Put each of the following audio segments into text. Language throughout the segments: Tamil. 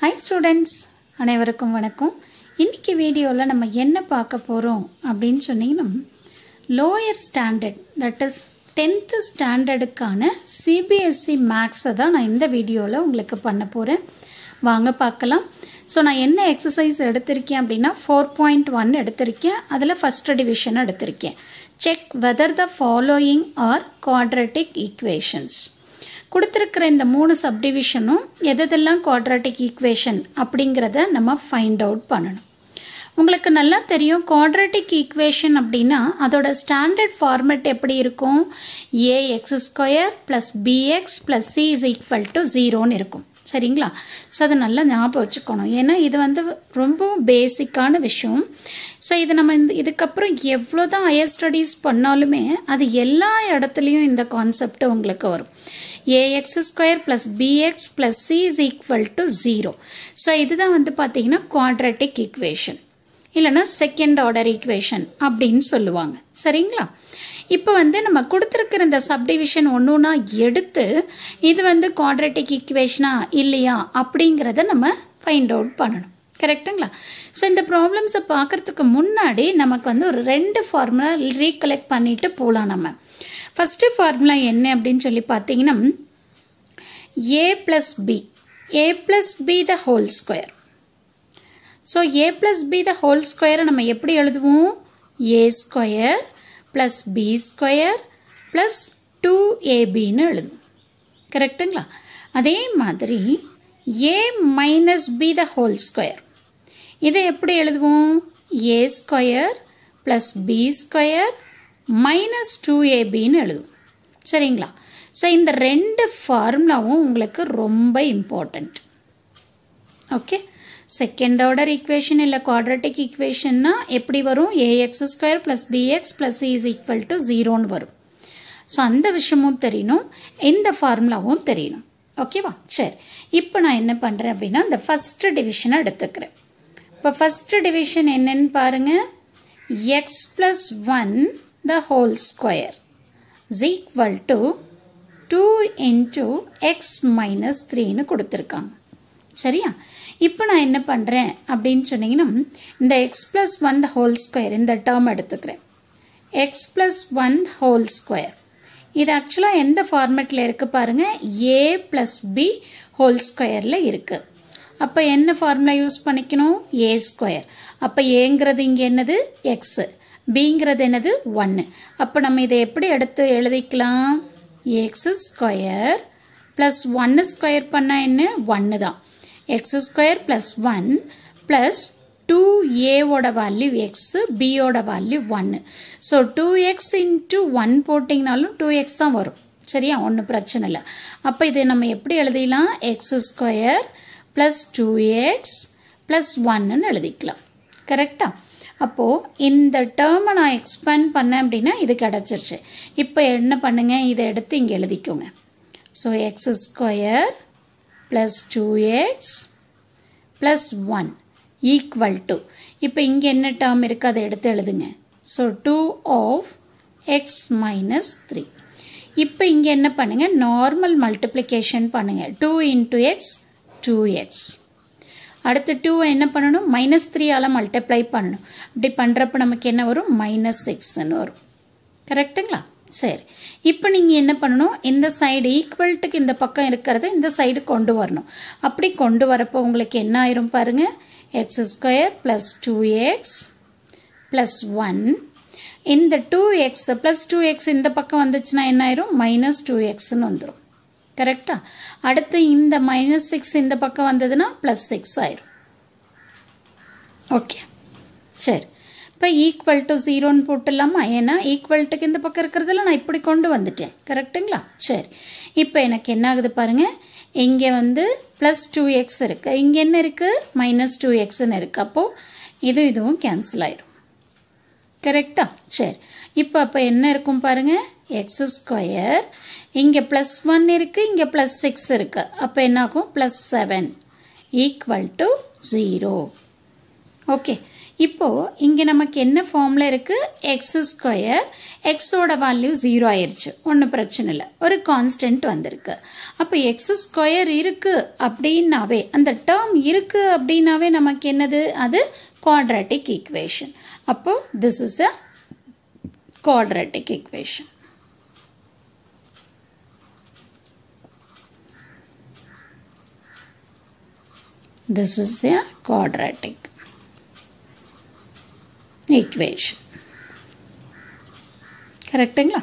Hi students, அனைவருக்கும் வணக்கம். இன்னைக்கு வீடியோல நம்ம என்ன பார்க்க போறோம் அப்படினு சொன்னீங்கன்னா lower standard that is 10th standardக்கான CBSE Maths தான் நான் இந்த வீடியோல உங்களுக்கு பண்ண போறேன். வாங்க பார்க்கலாம். சோ நான் என்ன எக்சர்சைஸ் எடுத்திருக்கேன் அப்படினா 4.1 எடுத்திருக்கேன். அதுல first division எடுத்திருக்கேன். Check whether the following are quadratic equations. கொடுத்திருக்கிற இந்த மூணு சப்டிவிஷனும் எதெல்லாம் குவாட்ராட்டிக் ஈக்குவேஷன் அப்படிங்கறத நம்ம ஃபைண்ட் அவுட் பண்ணணும். உங்களுக்கு நல்லா தெரியும் குவாட்ராட்டிக் ஈக்குவேஷன் அப்படினா அதோட ஸ்டாண்டர்ட் ஃபார்மட் எப்படி இருக்கும்? ax² + bx + c = 0 ன்னு இருக்கும். சரிங்களா? சோ அத நல்லா ஞாபகம் வச்சுக்கணும். ஏன்னா இது வந்து ரொம்ப பேசிக்கான விஷயம். சோ இது நம்ம இதுக்கு அப்புறம் எவ்வளவுதான் ஹையர் ஸ்டடீஸ் பண்ணாலுமே அது எல்லா இடத்துலயும் இந்த கான்செப்ட் உங்களுக்கு வரும். ax² + bx + c = 0. சோ இதுதான் வந்து பாத்தீங்கன்னா குவாட்ராட்டிக் ஈக்குவேஷன் இல்லனா செகண்ட் ஆர்டர் ஈக்குவேஷன் அப்படினு சொல்லுவாங்க. சரிங்களா? இப்போ வந்து நம்ம கொடுத்திருக்கிற இந்த சப்டிவிஷன் ஒண்ணொண்ணா எடுத்து இது வந்து குவாட்ராட்டிக் ஈக்குவேஷனா இல்லையா அப்படிங்கறத நம்ம ஃபைண்ட் அவுட் பண்ணணும். கரெக்ட்டுங்களா? சோ இந்த ப்ராப்ளம்ஸ் பார்க்கிறதுக்கு முன்னாடி நமக்கு வந்து ஒரு ரெண்டு ஃபார்முலா ரீகலெக்ட் பண்ணிட்டு போலாம் நம்ம. ஃபர்ஸ்ட் ஃபார்முலா என்ன அப்படினு சொல்லி பாத்தீங்கன்னா a + b the whole square. So a plus b the whole square நம்ம எப்படி எழுதுவோம்? a² + b² + 2ab ன்னு எழுதுவோம். கரெக்ட்டுங்களா? அதே மாதிரி a - b the whole square இதை எப்படி எழுதுவோம்? a² + b² - 2ab ன்னு எழுதுவோம். சரிங்களா? சோ இந்த ரெண்டு ஃபார்முலாவும் உங்களுக்கு ரொம்ப important. Okay? Second order equation இல்ல குவாட்ராட்டிக் ஈக்குவேஷன்னா எப்படி வரும்? ax² + bx + c = 0 ன்னு வரும். சோ அந்த விஷயமும் தெரியணும், இந்த ஃபார்முலாவும் தெரியணும். ஓகேவா? சரி. இப்போ நான் என்ன பண்றேன் அப்படினா இந்த ஃபர்ஸ்ட் டிவிஷனை எடுத்துக்கிறேன். இப்போ ஃபர்ஸ்ட் டிவிஷன் என்னன்னு பாருங்க. x + 1 the whole square is equal to 2 × x - 3 ன்னு கொடுத்திருக்காங்க. சரியா? இப்போ நான் என்ன பண்றேன் அப்படினு சொன்னீங்கன்னா இந்த x + 1 the whole square இந்த டேர்ம் எடுத்துக்கிறேன். x + 1 whole square இது ஆக்சுவலா எந்த ஃபார்மட்ல இருக்கு பாருங்க? a + b whole squareல இருக்கு. அப்ப என்ன ஃபார்முலா யூஸ் பண்ணிக்கணும்? a². அப்ப aங்கிறது இங்க என்னது? x. bங்கிறது என்னது? 1. அப்ப நம்ம இதை எப்படி எடுத்து எழுதிக்கலாம்? x² + 1² பண்ணா என்ன? 1 தான். x² + 1 + 2a ஓட வேல்யூ x, b ஓட வேல்யூ 1. சோ 2x × 1 போட்டீங்கனாலும் 2x தான் வரும். சரியா? ஒன்றும் பிரச்சனை இல்லை. அப்ப இதை நம்ம எப்படி எழுதிடலாம்? x² + 2x + 1 ன்னு எழுதிக்கலாம். கரெக்டா? அப்போ இந்த டேர்மை நான் எக்ஸ்பேண்ட் பண்ணேன் அப்படின்னா இது கிடைச்சிருச்சு. இப்போ என்ன பண்ணுங்க? இதை எடுத்து இங்க எழுதிக்கோங்க. ஸோ x² + 2x + 1 = இப்போ இங்க என்ன டேர்ம் இருக்கு அதை எடுத்து எழுதுங்க. So 2 of x - 3. இப்போ இங்க என்ன பண்ணுங்க? நார்மல் மல்டிப்ளிகேஷன் பண்ணுங்க. 2 × x 2x. அடுத்து 2 என்ன பண்ணணும்? -3 ஆல மல்டிப்ளை பண்ணணும். அப்படி பண்றப்ப நமக்கு என்ன வரும்? -6 ன்னு வரும். கரெக்ட்டுங்களா? சரி. இப்போ நீங்க என்ன பண்ணணும்? இந்த சைடு ஈக்குவல்ட்டுக்கு இந்த பக்கம் இருக்கிறத இந்த சைடு கொண்டு வரணும். அப்படி கொண்டு வரப்போ உங்களுக்கு என்ன ஆயிரும் பாருங்க? x² + 2x + 1 இந்த 2x + 2x இந்த பக்கம் வந்துச்சுன்னா என்ன ஆயிரும்? -2x ன்னு வந்துரும். கரெக்டா? அடுத்து இந்த -6 இந்த பக்கம் வந்ததுன்னா +6 ஆயிரும். ஓகே? சரி. இப்போ = 0 ன்னு போட்டுடலாமா? ஏன்னா ஈக்குவல்ட்டுக்கு இந்த பக்கம் இருக்கிறதுல நான் இப்படி கொண்டு வந்துட்டேன். கரெக்ட்டுங்களா? சரி. இப்போ எனக்கு என்ன ஆகுது பாருங்க? இங்க வந்து +2x இருக்கு. இங்க என்ன இருக்கு? -2x ன்னு இருக்கு. அப்போ இதுவும் கேன்சல் ஆயிரும். கரெக்டா? சரி. இப்போ அப்ப என்ன இருக்கும் பாருங்க? x² இங்க +1 இருக்கு, இங்க +6 இருக்கு. அப்ப என்ன ஆகும்? +7 = 0. ஓகே. இப்போ இங்க நமக்கு என்ன ஃபார்ம்ல இருக்கு எக்ஸ் ஸ்கொயர் எக்ஸோட வேல்யூ 0 ஆயிருச்சு ஒன்றும் பிரச்சனை இல்லை ஒரு கான்ஸ்டன்ட் வந்திருக்கு அப்போ எக்ஸ் ஸ்கொயர் இருக்கு அப்படின்னாவே அந்த டேர்ம் இருக்கு அப்படின்னாவே நமக்கு என்னது அது குவாட்ராட்டிக் ஈக்குவேஷன் அப்போ this is a quadratic equation this is a quadratic equation கரெக்ட்டுங்களா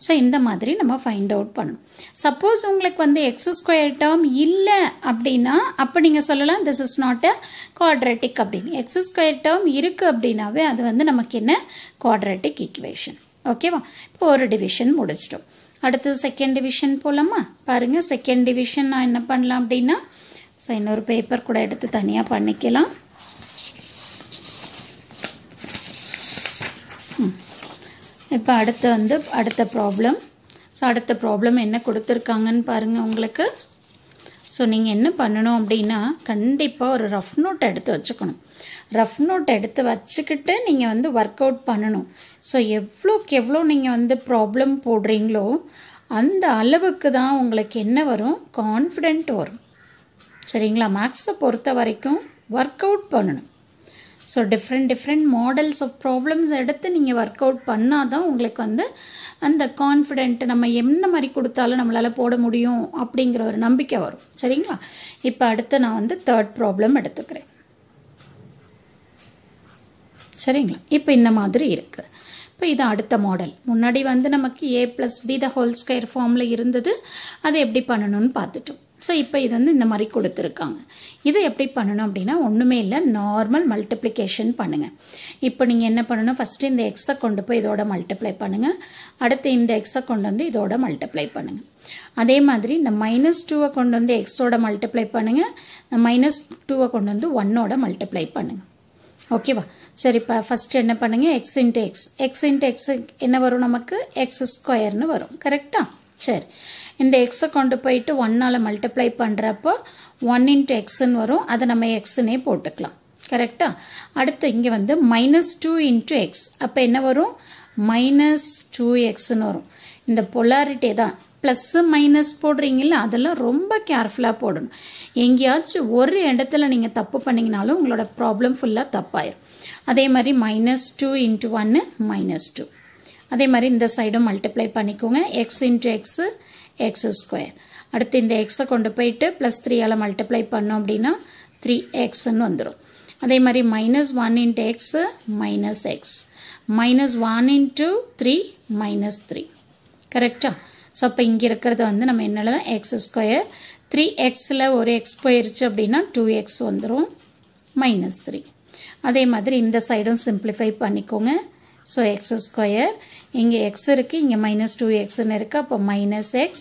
ஸோ இந்த மாதிரி நம்ம ஃபைண்ட் அவுட் பண்ணணும் சப்போஸ் உங்களுக்கு வந்து எக்ஸ் ஸ்கொயர் டேர்ம் இல்லை அப்படின்னா அப்போ நீங்கள் சொல்லலாம் this is not a quadratic அப்படின்னு எக்ஸ் ஸ்கொயர் டேர்ம் இருக்குது அப்படின்னாவே அது வந்து நமக்கு என்ன குவாட்ராட்டிக் ஈக்குவேஷன் ஓகேவா இப்போ ஒரு டிவிஷன் முடிச்சிட்டோம் அடுத்து செகண்ட் டிவிஷன் போலாமா பாருங்க செகண்ட் டிவிஷன் நான் என்ன பண்ணலாம் அப்படின்னா ஸோ இன்னொரு பேப்பர் கூட எடுத்து தனியாக பண்ணிக்கலாம் இப்போ அடுத்து வந்து அடுத்த ப்ராப்ளம் ஸோ அடுத்த ப்ராப்ளம் என்ன கொடுத்துருக்காங்கன்னு பாருங்கள் உங்களுக்கு ஸோ நீங்கள் என்ன பண்ணணும் அப்படின்னா கண்டிப்பாக ஒரு ரஃப் நோட் எடுத்து வச்சுக்கணும் ரஃப் நோட் எடுத்து வச்சுக்கிட்டு நீங்கள் வந்து ஒர்க் அவுட் பண்ணணும் ஸோ எவ்வளோக்கு எவ்வளோ நீங்கள் வந்து ப்ராப்ளம் போடுறீங்களோ அந்த அளவுக்கு தான் உங்களுக்கு என்ன வரும் கான்ஃபிடென்ட் வரும் சரிங்களா மேக்ஸை பொறுத்த வரைக்கும் ஒர்க் அவுட் பண்ணணும் so different models of problems எடுத்து நீங்கள் ஒர்க் அவுட் பண்ணால் தான் உங்களுக்கு வந்து அந்த கான்ஃபிடென்ட் நம்ம எந்த மாதிரி கொடுத்தாலும் நம்மளால் போட முடியும் அப்படிங்கிற ஒரு நம்பிக்கை வரும் சரிங்களா இப்போ அடுத்து நான் வந்து தேர்ட் ப்ராப்ளம் எடுத்துக்கிறேன் சரிங்களா இப்போ இந்த மாதிரி இருக்குது இப்போ இது அடுத்த மாடல் முன்னாடி வந்து நமக்கு a + b the whole square ஃபார்மில் இருந்தது அதை எப்படி பண்ணணும்னு பார்த்துட்டோம் ஸோ இப்போ இது வந்து இந்த மாதிரி கொடுத்துருக்காங்க இதை எப்படி பண்ணணும் அப்படின்னா ஒன்றுமே இல்லை நார்மல் மல்டிப்ளிகேஷன் பண்ணுங்கள் இப்போ நீங்கள் என்ன பண்ணணும் ஃபஸ்ட்டு இந்த எக்ஸை கொண்டு போய் இதோட மல்டிப்ளை பண்ணுங்கள் அடுத்து இந்த எக்ஸை கொண்டு வந்து இதோட மல்டிப்ளை பண்ணுங்கள் அதே மாதிரி இந்த -2 கொண்டு வந்து எக்ஸோட மல்டிப்ளை பண்ணுங்கள் -2 கொண்டு வந்து 1ஓட மல்டிப்ளை பண்ணுங்கள் ஓகேவா சரி இப்போ ஃபஸ்ட்டு என்ன பண்ணுங்கள் எக்ஸ் இன்ட்டு எக்ஸ் என்ன வரும் நமக்கு எக்ஸ் ஸ்கொயர்னு வரும் கரெக்டா சரி இந்த எக்ஸை கொண்டு போயிட்டு 1ஆல் மல்டிப்ளை பண்ணுறப்போ 1 × எக்ஸ்ன்னு வரும் அதை நம்ம எக்ஸ்னே போட்டுக்கலாம் கரெக்டா அடுத்து இங்கே வந்து -2 × எக்ஸ் அப்போ என்ன வரும் -2xன்னு வரும் இந்த பொலாரிட்டி தான் ப்ளஸ் மைனஸ் போடுறீங்களா அதெல்லாம் ரொம்ப கேர்ஃபுல்லாக போடணும் எங்கேயாச்சும் ஒரு இடத்துல நீங்கள் தப்பு பண்ணிங்கனாலும் உங்களோட ப்ராப்ளம் ஃபுல்லாக தப்பாயிரும் அதே மாதிரி -2 × 1 -2 அதே மாதிரி இந்த சைடும் மல்டிப்ளை பண்ணிக்கோங்க X into x X square அடுத்து இந்த எக்ஸை கொண்டு போயிட்டு +3ஆல் மல்டிப்ளை பண்ணோம் அப்படின்னா 3xன்னு வந்துடும் அதே மாதிரி -1 × எக்ஸு -x -1 × 3 -3 கரெக்டா ஸோ அப்போ இங்கே இருக்கிறத வந்து நம்ம என்னெல்லாம் எக்ஸ் ஸ்கொயர் 3xல் ஒரு எக்ஸ் போயிருச்சு அப்படின்னா 2x வந்துடும் -3 அதே மாதிரி இந்த சைடும் சிம்பிளிஃபை பண்ணிக்கோங்க ஸோ எக்ஸ் ஸ்கொயர் இங்கே எக்ஸ் இருக்குது இங்கே -2xன்னு இருக்குது அப்போ -x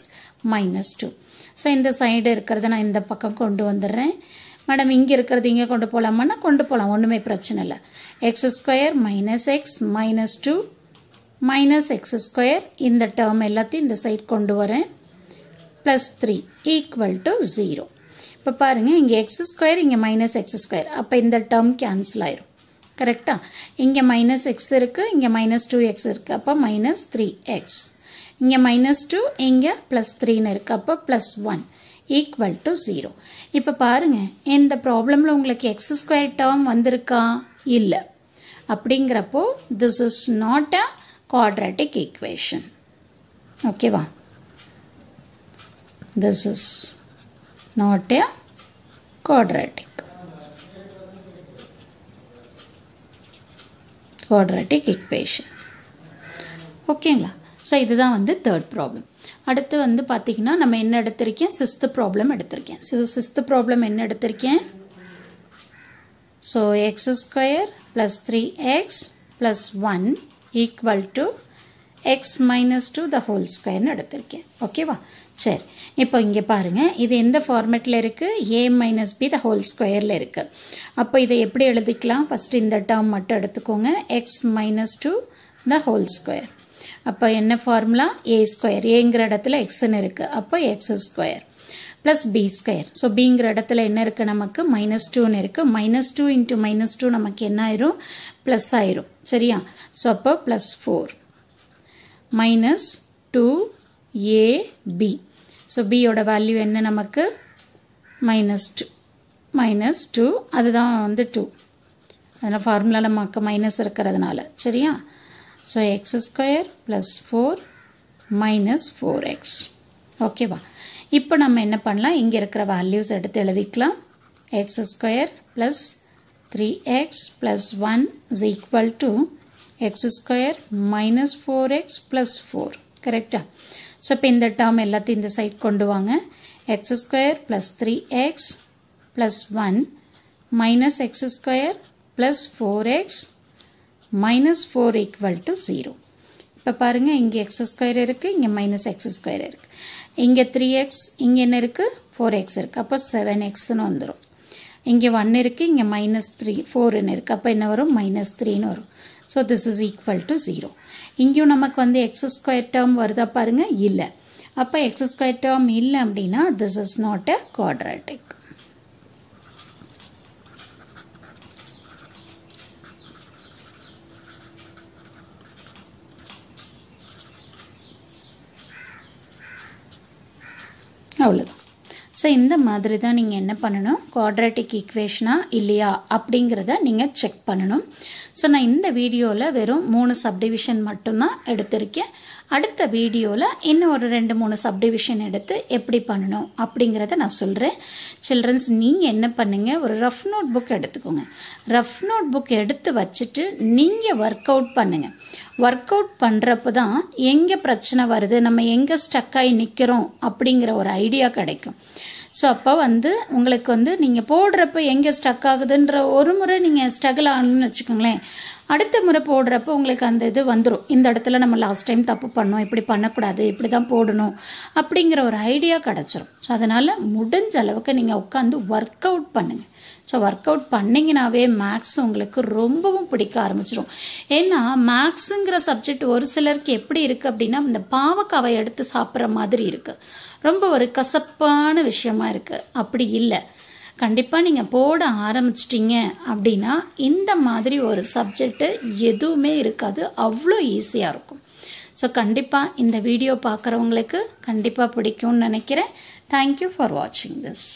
-2 ஸோ இந்த சைடு இருக்கிறத நான் இந்த பக்கம் கொண்டு வந்துடுறேன் மேடம் இங்கே இருக்கிறது இங்கே கொண்டு போகலாமான்னா கொண்டு போகலாம் ஒன்றுமே பிரச்சனை இல்லை X square -x -2 -x square இந்த டேர்ம் எல்லாத்தையும் இந்த சைடு கொண்டு வரேன் +3 = 0 இப்போ பாருங்கள் இங்கே எக்ஸ் ஸ்கொயர் இங்கே -x ஸ்கொயர் அப்போ இந்த டேர்ம் கேன்சல் ஆயிரும் கரெக்டா இங்கே -x இருக்குது இங்கே -2x இருக்குது அப்போ -3x இங்கே -2 இங்கே +3ன்னு இருக்குது அப்போ +1 = 0 இப்போ பாருங்கள் இந்த ப்ராப்ளமில் உங்களுக்கு எக்ஸ் ஸ்கொயர் டேர்ம் வந்திருக்கா இல்லை அப்படிங்கிறப்போ this is not a quadratic equation ஓகேவா this is not a quadratic equation ஓகேங்களா ஸோ இதுதான் வந்து தேர்ட் ப்ராப்ளம் அடுத்து வந்து பார்த்தீங்கன்னா நம்ம என்ன எடுத்திருக்கேன் சிக்ஸ்த் ப்ராப்ளம் எடுத்திருக்கேன் ஸோ சிக்ஸ்த் ப்ராப்ளம் என்ன எடுத்திருக்கேன் so X square +3x + 1 = x -2 the whole square எடுத்திருக்கேன் ஓகேவா சரி இப்போ இங்கே பாருங்கள் இது எந்த ஃபார்மேட்டில் இருக்குது a - b the whole squareல இருக்குது அப்போ இதை எப்படி எழுதிக்கலாம் ஃபஸ்ட்டு இந்த டேர்ம் மட்டும் எடுத்துக்கோங்க x -2 the whole square அப்போ என்ன ஃபார்முலா a ஸ்கொயர் ஏங்கிற இடத்துல எக்ஸ்ன்னு இருக்குது அப்போ x square plus b square. So bங்கிற இடத்துல என்ன இருக்கு நமக்கு -2 இருக்கு. -2 into -2 நமக்கு என்ன ஆயிரும் plus ஆயிரும். சரியா? So அப்போ plus 4 minus 2ab. So b யோட வேல்யூ என்ன நமக்கு -2 அதுதான் வந்து 2. அதனால் ஃபார்முலால நமக்கு மைனஸ் இருக்கிறதுனால. சரியா? So X square plus 4 minus 4x. ஓகேவா? இப்போ நம்ம என்ன பண்ணலாம், இங்கே இருக்கிற வேல்யூஸ் எடுத்து எழுதிக்கலாம். X square plus 3x plus 1 is equal to X square minus 4x plus 4. கரெக்டா? ஸோ இப்போ இந்த டேர்ம் எல்லாத்தையும் இந்த சைட் கொண்டு வாங்க. X square plus 3x plus 1 minus X square plus 4x minus 4 equal to 0. இப்போ பாருங்க, இங்கே x square இருக்கு, இங்கே minus x square இருக்கு. இங்கே 3x, இங்கே என்ன இருக்கு 4x இருக்கு. அப்போ 7x னு வந்துரும். இங்கே 1 இருக்கு, இங்கே minus 4 னு இருக்கு. அப்போ என்ன வரும் minus 3 னு வரும். So this is equal to 0. இங்கேயும் நமக்கு வந்து x square term வருதா பாருங்க, இல்லை. அப்போ x square term இல்லை அப்படின்னா this is not a quadratic. அவ்வளோதான். ஸோ இந்த மாதிரி தான் நீங்கள் என்ன பண்ணணும், குவாட்ராட்டிக் ஈக்குவேஷனா இல்லையா அப்படிங்கிறத நீங்கள் செக் பண்ணணும். ஸோ நான் இந்த வீடியோவில் வெறும் 3 சப்டிவிஷன் மட்டும்தான் எடுத்திருக்கேன். அடுத்த வீடியோவில் இன்னும் ஒரு 2-3 சப்டிவிஷன் எடுத்து எப்படி பண்ணணும் அப்படிங்கிறத நான் சொல்கிறேன். சில்ட்ரன்ஸ், நீங்கள் என்ன பண்ணுங்க, ஒரு ரஃப் நோட் புக் எடுத்துக்கோங்க. ரஃப் நோட் புக் எடுத்து வச்சுட்டு நீங்கள் ஒர்க் அவுட் பண்ணுங்க. ஒர்க் அவுட் பண்ணுறப்ப தான் எங்கே பிரச்சனை வருது, நம்ம எங்கே ஸ்டக் ஆகி நிற்கிறோம் அப்படிங்கிற ஒரு ஐடியா கிடைக்கும். ஸோ அப்போ வந்து உங்களுக்கு வந்து நீங்கள் போடுறப்ப எங்கே ஸ்டக் ஆகுதுன்ற ஒரு முறை நீங்கள் ஸ்ட்ரகிள் ஆகணும்னு வச்சுக்கோங்களேன், அடுத்த முறை போடுறப்ப உங்களுக்கு அந்த இது வந்துடும். இந்த இடத்துல நம்ம லாஸ்ட் டைம் தப்பு பண்ணோம், இப்படி பண்ணக்கூடாது, இப்படி தான் போடணும் அப்படிங்கிற ஒரு ஐடியா கிடச்சிரும். ஸோ அதனால் முடிஞ்ச அளவுக்கு நீங்கள் உட்காந்து ஒர்க் அவுட் பண்ணுங்கள். ஸோ ஒர்க் அவுட் பண்ணிங்கனாவே மேக்ஸ் உங்களுக்கு ரொம்பவும் பிடிக்க ஆரம்பிச்சிடும். ஏன்னா மேக்ஸுங்கிற சப்ஜெக்ட் ஒரு சிலருக்கு எப்படி இருக்குது அப்படின்னா, இந்த பாவக்காவை எடுத்து சாப்பிட்ற மாதிரி இருக்குது, ரொம்ப ஒரு கசப்பான விஷயமா இருக்குது. அப்படி இல்லை, கண்டிப்பாக நீங்கள் போட ஆரம்பிச்சிட்டிங்க அப்படின்னா இந்த மாதிரி ஒரு சப்ஜெக்ட் எதுவுமே இருக்காது, அவ்வளோ ஈஸியாக இருக்கும். ஸோ கண்டிப்பாக இந்த வீடியோ பார்க்குறவங்களுக்கு கண்டிப்பாக பிடிக்கும்னு நினைக்கிறேன். தேங்க்யூ ஃபார் வாட்சிங் திஸ்.